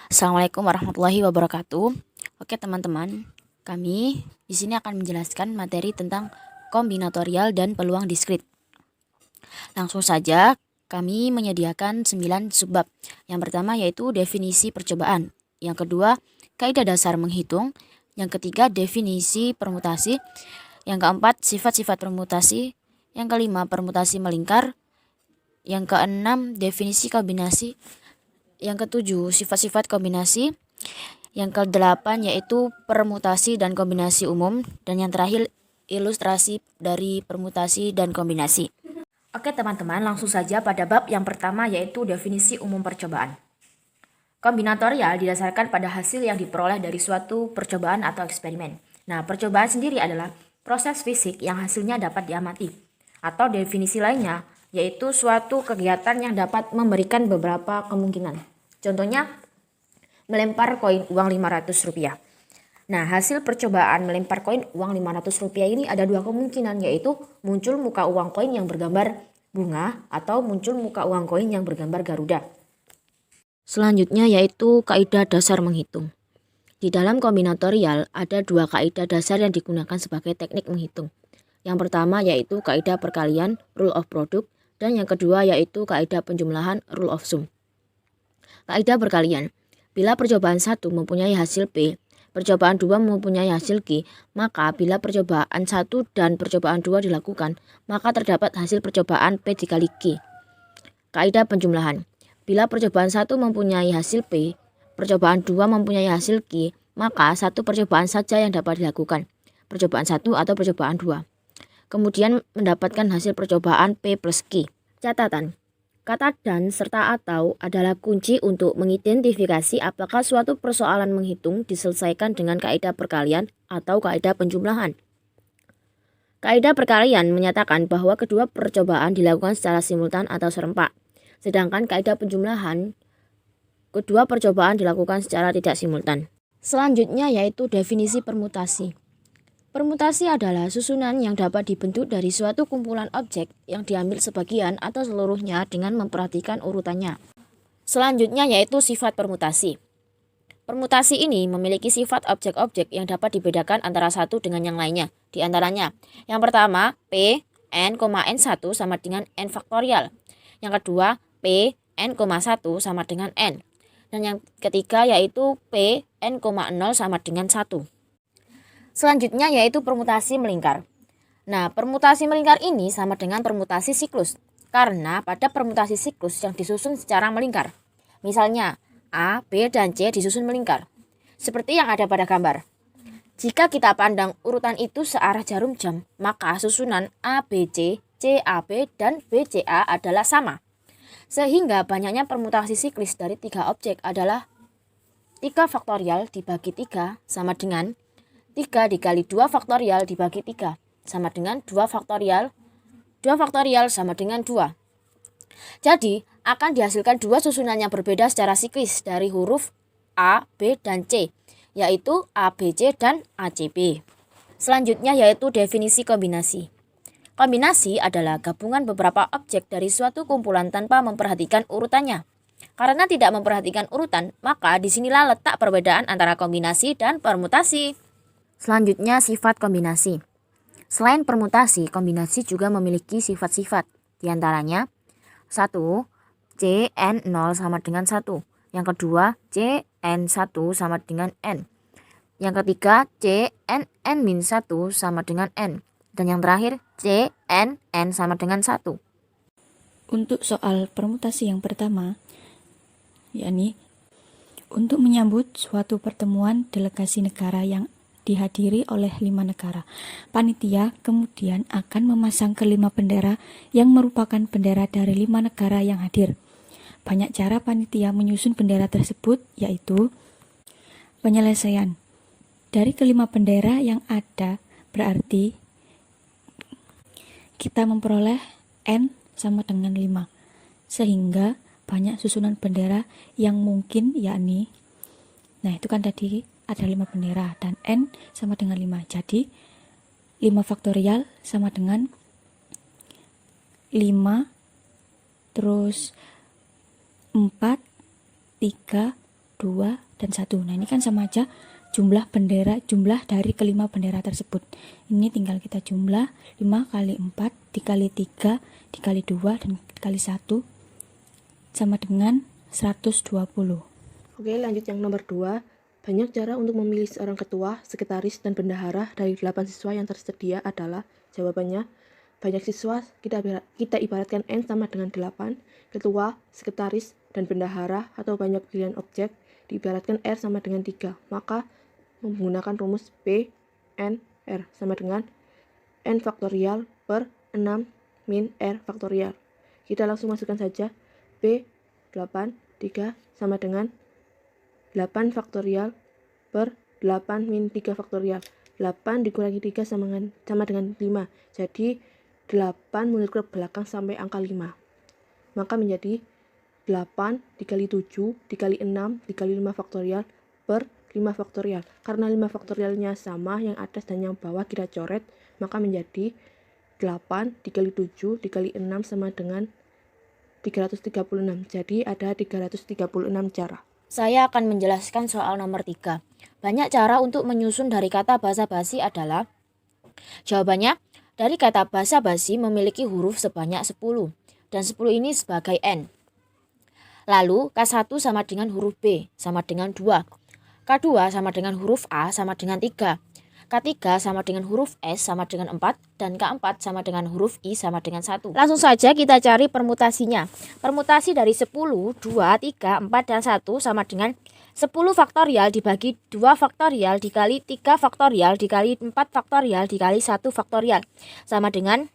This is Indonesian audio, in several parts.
Assalamualaikum warahmatullahi wabarakatuh. Oke teman-teman, kami di sini akan menjelaskan materi tentang kombinatorial dan peluang diskrit. Langsung saja, kami menyediakan 9 subbab. Yang pertama yaitu definisi percobaan. Yang kedua, kaidah dasar menghitung. Yang ketiga, definisi permutasi. Yang keempat, sifat-sifat permutasi. Yang kelima, permutasi melingkar. Yang keenam, definisi kombinasi. Yang ketujuh, sifat-sifat kombinasi. Yang kedelapan yaitu permutasi dan kombinasi umum. Dan yang terakhir, ilustrasi dari permutasi dan kombinasi. Oke teman-teman, langsung saja pada bab yang pertama yaitu definisi umum percobaan. Kombinatorial didasarkan pada hasil yang diperoleh dari suatu percobaan atau eksperimen. Nah, percobaan sendiri adalah proses fisik yang hasilnya dapat diamati. Atau definisi lainnya, yaitu suatu kegiatan yang dapat memberikan beberapa kemungkinan. Contohnya, melempar koin uang Rp500. Nah, hasil percobaan melempar koin uang Rp500 ini ada dua kemungkinan, yaitu muncul muka uang koin yang bergambar bunga atau muncul muka uang koin yang bergambar Garuda. Selanjutnya yaitu kaidah dasar menghitung. Di dalam kombinatorial ada dua kaidah dasar yang digunakan sebagai teknik menghitung. Yang pertama yaitu kaidah perkalian, rule of product, dan yang kedua yaitu kaidah penjumlahan, rule of sum. Kaidah perkalian. Bila percobaan 1 mempunyai hasil P, percobaan 2 mempunyai hasil Q, maka bila percobaan 1 dan percobaan 2 dilakukan, maka terdapat hasil percobaan P dikali Q. Kaidah penjumlahan. Bila percobaan 1 mempunyai hasil P, percobaan 2 mempunyai hasil Q, maka satu percobaan saja yang dapat dilakukan, percobaan 1 atau percobaan 2. Kemudian mendapatkan hasil percobaan P plus Q. Catatan. Kata dan serta atau adalah kunci untuk mengidentifikasi apakah suatu persoalan menghitung diselesaikan dengan kaidah perkalian atau kaidah penjumlahan. Kaidah perkalian menyatakan bahwa kedua percobaan dilakukan secara simultan atau serempak. Sedangkan kaidah penjumlahan, kedua percobaan dilakukan secara tidak simultan. Selanjutnya yaitu definisi permutasi. Permutasi adalah susunan yang dapat dibentuk dari suatu kumpulan objek yang diambil sebagian atau seluruhnya dengan memperhatikan urutannya. Selanjutnya yaitu sifat permutasi. Permutasi ini memiliki sifat objek-objek yang dapat dibedakan antara satu dengan yang lainnya. Di antaranya, yang pertama, P, N, N1 sama dengan N faktorial. Yang kedua, P, N, 1 sama dengan N. Dan yang ketiga yaitu P, N, 0 sama dengan 1. Selanjutnya yaitu permutasi melingkar. Nah, permutasi melingkar ini sama dengan permutasi siklus. Karena pada permutasi siklus yang disusun secara melingkar. Misalnya, A, B, dan C disusun melingkar. Seperti yang ada pada gambar. Jika kita pandang urutan itu searah jarum jam, maka susunan A, B, C, C, A, B, dan B, C, A adalah sama. Sehingga banyaknya permutasi siklis dari tiga objek adalah 3 faktorial dibagi 3 sama dengan 3 dikali 2 faktorial dibagi 3 sama dengan 2 faktorial. 2 faktorial sama dengan 2. Jadi, akan dihasilkan dua susunan yang berbeda secara siklis dari huruf A, B, dan C, yaitu ABC dan ACB. Selanjutnya yaitu definisi kombinasi. Kombinasi adalah gabungan beberapa objek dari suatu kumpulan tanpa memperhatikan urutannya. Karena tidak memperhatikan urutan, maka disinilah letak perbedaan antara kombinasi dan permutasi. Selanjutnya sifat kombinasi. Selain permutasi, kombinasi juga memiliki sifat-sifat. Di antaranya 1. Cn0 sama dengan 1. Yang kedua, Cn1 sama dengan N. Yang ketiga, Cnn-1 sama dengan N. Dan yang terakhir, Cnn sama dengan 1. Untuk soal permutasi yang pertama, yakni untuk menyambut suatu pertemuan delegasi negara yang dihadiri oleh 5 negara. Panitia kemudian akan memasang kelima bendera yang merupakan bendera dari 5 negara yang hadir. Banyak cara panitia menyusun bendera tersebut, yaitu penyelesaian. Dari kelima bendera yang ada, berarti kita memperoleh N sama dengan 5. Sehingga banyak susunan bendera yang mungkin, yakni, nah itu kan tadi ada 5 bendera dan N sama dengan 5. Jadi 5 faktorial sama dengan 5 terus 4, 3, 2, dan 1. Nah, ini kan sama aja jumlah dari kelima bendera tersebut. Ini tinggal kita jumlah 5 kali 4 dikali 3 dikali 2 dan dikali 1 sama dengan 120. Oke, lanjut yang nomor 2. Banyak cara untuk memilih seorang ketua, sekretaris, dan bendahara dari 8 siswa yang tersedia adalah, jawabannya, banyak siswa kita ibaratkan N sama dengan 8, ketua, sekretaris, dan bendahara atau banyak pilihan objek diibaratkan R sama dengan 3. Maka menggunakan rumus P, N, R sama dengan N faktorial per 6 min R faktorial. Kita langsung masukkan saja P 8, 3 sama dengan 8 faktorial per 8 min 3 faktorial. 8 dikurangi 3 sama dengan 5. Jadi 8 mundur ke belakang sampai angka 5. Maka menjadi 8 dikali 7 dikali 6 dikali 5 faktorial per 5 faktorial. Karena 5 faktorialnya sama, yang atas dan yang bawah kita coret, maka menjadi 8 dikali 7 dikali 6 sama dengan 336. Jadi ada 336 cara. Saya akan menjelaskan soal nomor 3. Banyak cara untuk menyusun dari kata basa-basi adalah, jawabannya, dari kata basa-basi memiliki huruf sebanyak 10, dan 10 ini sebagai N. Lalu, K1 sama dengan huruf B, sama dengan 2. K2 sama dengan huruf A, sama dengan 3. K3 sama dengan huruf S, sama dengan 4. Dan K4 sama dengan huruf I, sama dengan 1. Langsung saja kita cari permutasinya. Permutasi dari 10, 2, 3, 4, dan 1 sama dengan 10 faktorial dibagi 2 faktorial dikali 3 faktorial dikali 4 faktorial dikali 1 faktorial. Sama dengan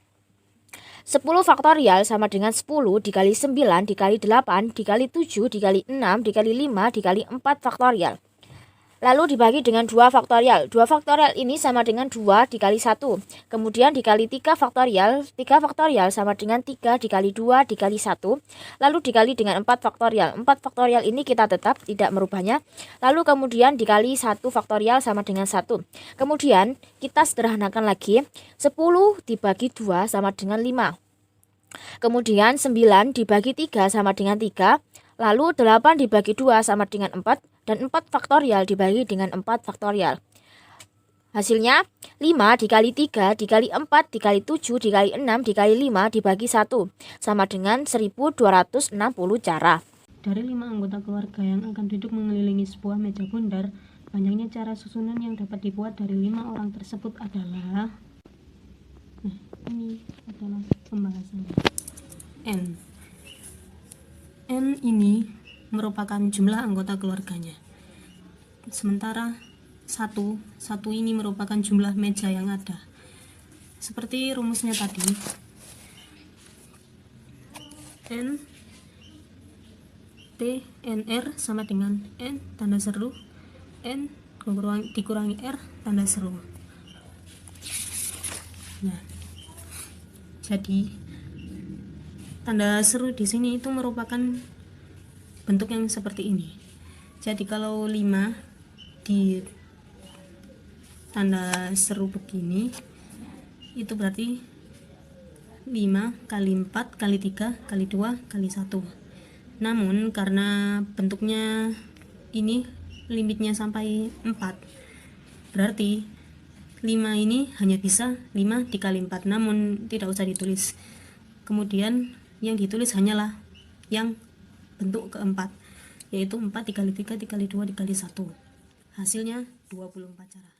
10 faktorial sama dengan 10 dikali 9 dikali 8 dikali 7 dikali 6 dikali 5 dikali 4 faktorial. Lalu dibagi dengan 2 faktorial. 2 faktorial ini sama dengan 2 dikali 1. Kemudian dikali 3 faktorial. 3 faktorial sama dengan 3 dikali 2 dikali 1. Lalu dikali dengan 4 faktorial. 4 faktorial ini kita tetap tidak merubahnya. Lalu kemudian dikali 1 faktorial sama dengan 1. Kemudian kita sederhanakan lagi. 10 dibagi 2 sama dengan 5. Kemudian 9 dibagi 3 sama dengan 3. Lalu 8 dibagi 2 sama dengan 4. Dan 4 faktorial dibagi dengan 4 faktorial. Hasilnya 5 dikali 3 dikali 4 dikali 7 dikali 6 dikali 5 dibagi 1 sama dengan 1260 cara. Dari 5 anggota keluarga yang akan duduk mengelilingi sebuah meja bundar, banyaknya cara susunan yang dapat dibuat dari 5 orang tersebut adalah, nah ini adalah pembahasannya. N ini merupakan jumlah anggota keluarganya. Sementara satu ini merupakan jumlah meja yang ada. Seperti rumusnya tadi, N T N R sama dengan N tanda seru N dikurangi R tanda seru. Nah, jadi tanda seru di sini itu merupakan bentuk yang seperti ini. Jadi kalau 5 di tanda seru begini, itu berarti 5 kali 4 kali 3 kali 2 kali 1. Namun karena bentuknya ini limitnya sampai 4, berarti 5 ini hanya bisa 5 dikali 4, namun tidak usah ditulis. Kemudian yang ditulis hanyalah yang bentuk keempat, yaitu 4 dikali 3 dikali 2 dikali 1. Hasilnya 24 cara.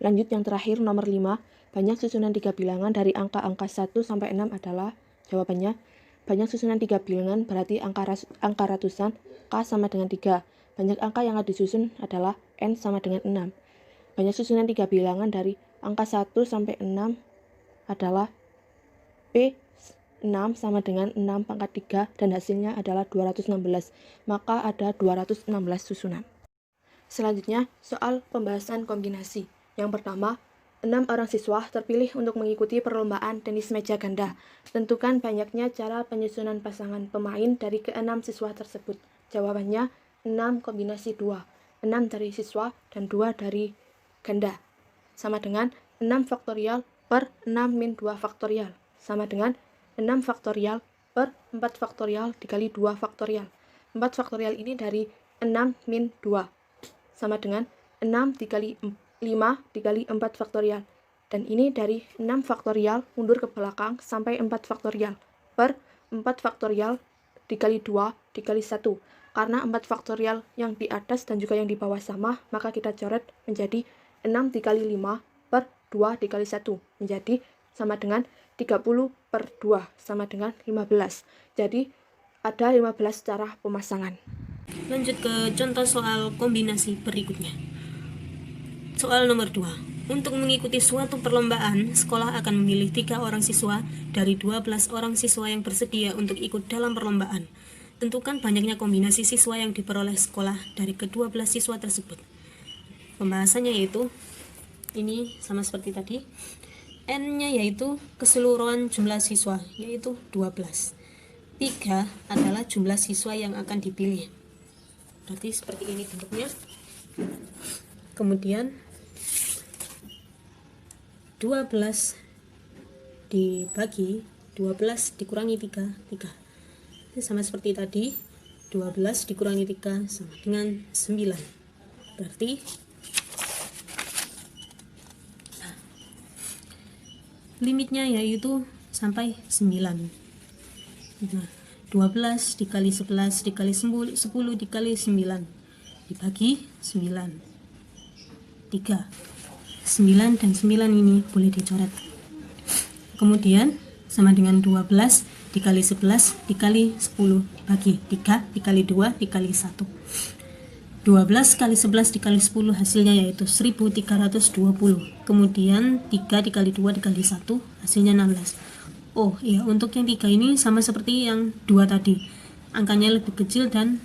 Lanjut yang terakhir nomor 5. Banyak susunan 3 bilangan dari angka-angka 1 sampai 6 adalah, jawabannya, banyak susunan 3 bilangan berarti angka ratusan, K sama dengan 3. Banyak angka yang disusun adalah N sama dengan 6. Banyak susunan 3 bilangan dari angka 1 sampai 6 adalah P 6 sama dengan 6 pangkat 3 dan hasilnya adalah 216. Maka ada 216 susunan. Selanjutnya, soal pembahasan kombinasi. Yang pertama, 6 orang siswa terpilih untuk mengikuti perlombaan tenis meja ganda. Tentukan banyaknya cara penyusunan pasangan pemain dari ke-6 siswa tersebut. Jawabannya 6 kombinasi 2. 6 dari siswa dan 2 dari ganda. Sama dengan 6 faktorial per 6 min 2 faktorial. Sama dengan 6 faktorial per 4 faktorial dikali 2 faktorial. 4 faktorial ini dari 6 min 2 sama dengan 6 dikali 5 dikali 4 faktorial. Dan ini dari 6 faktorial mundur ke belakang sampai 4 faktorial per 4 faktorial dikali 2 dikali 1. Karena 4 faktorial yang di atas dan juga yang di bawah sama, maka kita coret menjadi 6 dikali 5 per 2 dikali 1 menjadi sama dengan 30 per 2 sama dengan 15. Jadi ada 15 cara pemasangan. Lanjut ke contoh soal kombinasi berikutnya. Soal nomor 2. Untuk mengikuti suatu perlombaan, sekolah akan memilih 3 orang siswa dari 12 orang siswa yang bersedia untuk ikut dalam perlombaan. Tentukan banyaknya kombinasi siswa yang diperoleh sekolah dari ke-12 siswa tersebut. Pembahasannya yaitu, ini sama seperti tadi. N-nya yaitu keseluruhan jumlah siswa, yaitu 12. 3 adalah jumlah siswa yang akan dipilih. Berarti seperti ini bentuknya. Kemudian 12 dibagi 12 dikurangi 3, 3. Ini sama seperti tadi, 12 dikurangi 3 sama dengan 9. Berarti limitnya yaitu sampai 9. Nah, 12 dikali 11 dikali 10 dikali 9 dibagi 9. 3. 9 dan 9 ini boleh dicoret. Kemudian sama dengan 12 dikali 11 dikali 10 dibagi 3 dikali 2 dikali 1. 12 kali 11 dikali 10 hasilnya yaitu 1320. Kemudian 3 dikali 2 dikali 1 hasilnya 16. Oh iya, untuk yang 3 ini sama seperti yang 2 tadi. Angkanya lebih kecil dan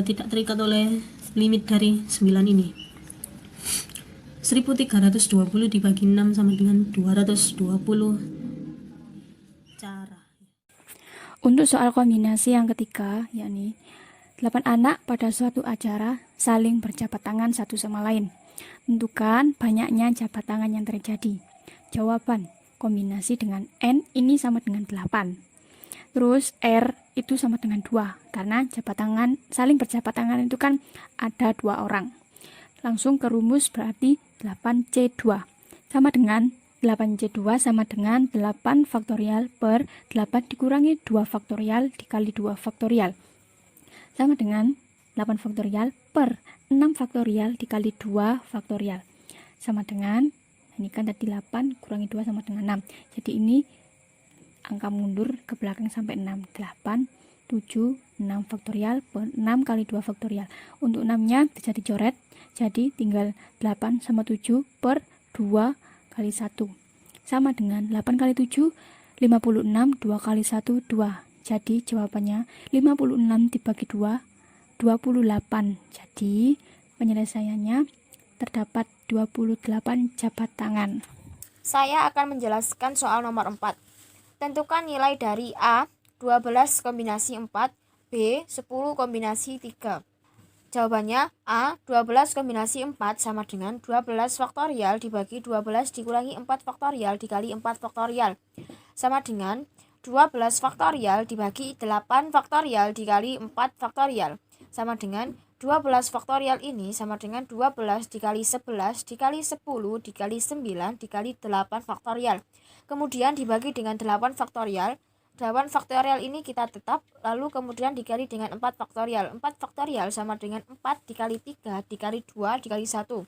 tidak terikat oleh limit dari 9 ini. 1320 dibagi 6 sama dengan 220 cara. Untuk soal kombinasi yang ketiga, yakni 8 anak pada suatu acara saling berjabat tangan satu sama lain. Tentukan banyaknya jabat tangan yang terjadi. Jawaban kombinasi dengan N ini sama dengan 8. Terus R itu sama dengan 2, karena jabat tangan saling berjabat tangan itu kan ada 2 orang. Langsung ke rumus, berarti 8C2 sama dengan 8C2 sama dengan 8 faktorial per 8 dikurangi 2 faktorial dikali 2 faktorial sama dengan 8 faktorial per 6 faktorial dikali 2 faktorial sama dengan, ini kan tadi 8 kurangi 2 sama dengan 6. Jadi ini angka mundur ke belakang sampai 6. 8, 7, 6 faktorial per 6 kali 2 faktorial. Untuk 6-nya bisa dicoret, jadi tinggal 8 sama 7 per 2 kali 1. Sama dengan 8 kali 7, 56, 2 kali 1, 2. Jadi jawabannya 56 dibagi 2, 28. Jadi penyelesaiannya terdapat 28 jabat tangan. Saya akan menjelaskan soal nomor 4. Tentukan nilai dari A, 12 kombinasi 4, B, 10 kombinasi 3. Jawabannya A, 12 kombinasi 4 sama dengan 12 faktorial dibagi 12 dikurangi 4 faktorial dikali 4 faktorial. Sama dengan 12 faktorial dibagi 8 faktorial dikali 4 faktorial. Sama dengan 12 faktorial ini sama dengan 12 dikali 11 dikali 10 dikali 9 dikali 8 faktorial. Kemudian dibagi dengan 8 faktorial. 8 faktorial ini kita tetap, lalu kemudian dikali dengan 4 faktorial. 4 faktorial sama dengan 4 dikali 3 dikali 2 dikali 1.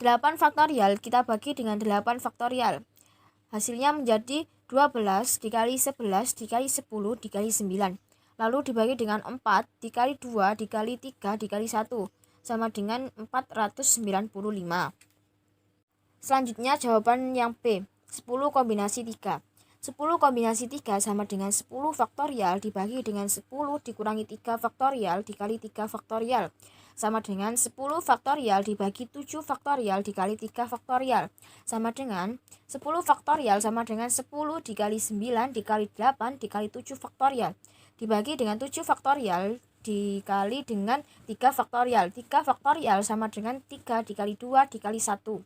8 faktorial kita bagi dengan 8 faktorial. Hasilnya menjadi 12 dikali 11 dikali 10 dikali 9. Lalu dibagi dengan 4 dikali 2 dikali 3 dikali 1 sama dengan 495. Selanjutnya jawaban yang B, 10 kombinasi 3. 10 kombinasi 3 sama dengan 10 faktorial dibagi dengan 10 dikurangi 3 faktorial dikali 3 faktorial. Sama dengan 10 faktorial dibagi 7 faktorial dikali 3 faktorial. Sama dengan 10 faktorial sama dengan 10 dikali 9 dikali 8 dikali 7 faktorial. Dibagi dengan 7 faktorial dikali dengan 3 faktorial. 3 faktorial sama dengan 3 dikali 2 dikali 1.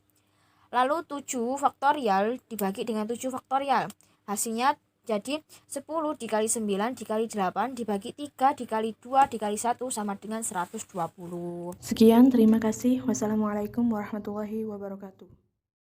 Lalu 7 faktorial dibagi dengan 7 faktorial. Hasilnya Jadi 10 dikali 9 dikali 8 dibagi 3 dikali 2 dikali 1 sama dengan 120. Sekian, terima kasih. Wassalamualaikum warahmatullahi wabarakatuh.